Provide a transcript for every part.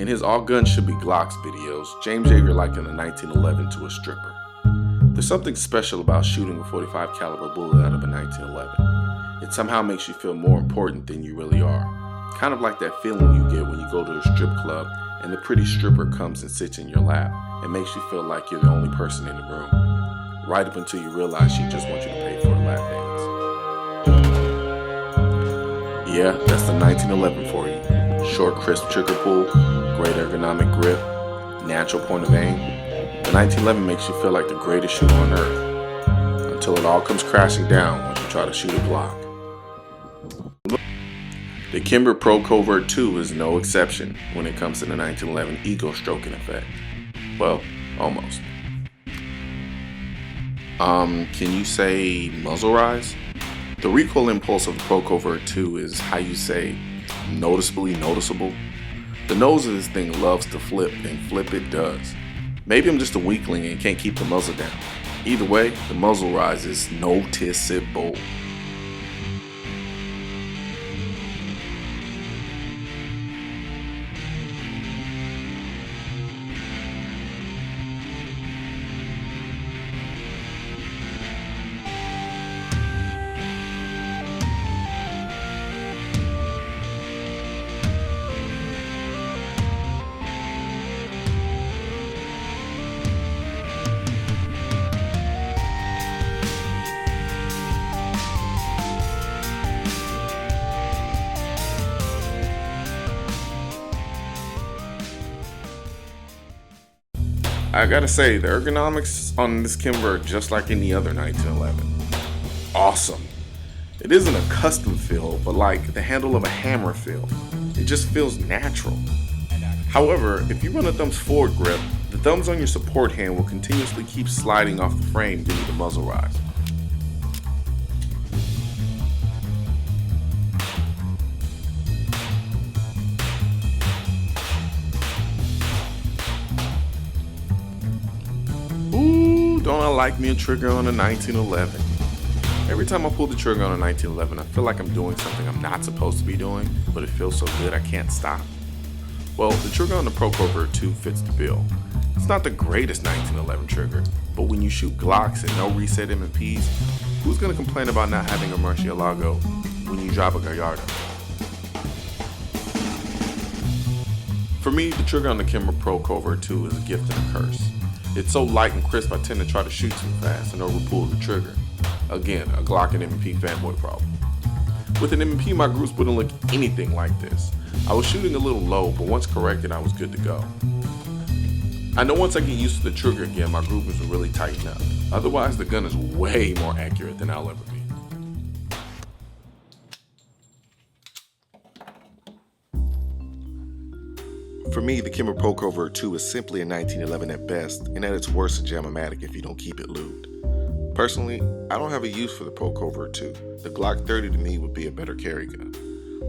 In his All Guns Should Be Glocks videos, James Xavier likened a 1911 to a stripper. There's something special about shooting a 45 caliber bullet out of a 1911. It somehow makes you feel more important than you really are. Kind of like that feeling you get when you go to a strip club and the pretty stripper comes and sits in your lap. It makes you feel like you're the only person in the room. Right up until you realize she just wants you to pay for a lap dance. Yeah, that's the 1911 for you. Short, crisp trigger pull, great ergonomic grip, natural point of aim. The 1911 makes you feel like the greatest shooter on earth, until it all comes crashing down when you try to shoot a Glock. The Kimber Pro Covert 2 is no exception when it comes to the 1911 ego stroking effect. Well, almost. Can you say muzzle rise? The recoil impulse of the Pro Covert 2 is how you say noticeably noticeable. The nose of this thing loves to flip, and flip it does. Maybe I'm just a weakling and can't keep the muzzle down. Either way, the muzzle rise is noticeable. I gotta say, the ergonomics on this Kimber are just like any other 1911. Awesome. It isn't a custom feel, but like the handle of a hammer feel. It just feels natural. However, if you run a thumb's forward grip, the thumbs on your support hand will continuously keep sliding off the frame due to the muzzle rise. Don't I like me a trigger on a 1911? Every time I pull the trigger on a 1911, I feel like I'm doing something I'm not supposed to be doing, but it feels so good I can't stop. Well, the trigger on the Pro Covert 2 fits the bill. It's not the greatest 1911 trigger, but when you shoot Glocks and no reset M&Ps, who's gonna complain about not having a Mrcolionnoir when you drop a Gallardo? For me, the trigger on the Kimber Pro Covert 2 is a gift and a curse. It's so light and crisp I tend to try to shoot too fast and overpull the trigger. Again, a Glock and M&P fanboy problem. With an M&P, my groups wouldn't look anything like this. I was shooting a little low, but once corrected, I was good to go. I know once I get used to the trigger again, my groupers will really tighten up. Otherwise, the gun is way more accurate than I'll ever be. For me, the Kimber Pro Covert 2 is simply a 1911 at best, and at its worst a jam-o-matic if you don't keep it lubed. Personally, I don't have a use for the Pro Covert 2. The Glock 30 to me would be a better carry gun.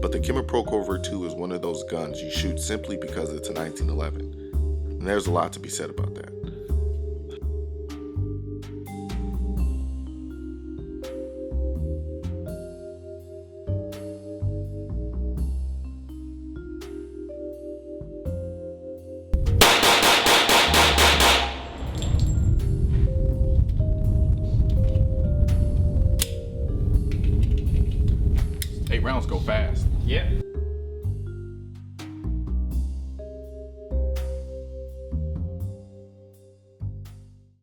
But the Kimber Pro Covert 2 is one of those guns you shoot simply because it's a 1911. And there's a lot to be said about that. Rounds go fast. Yeah.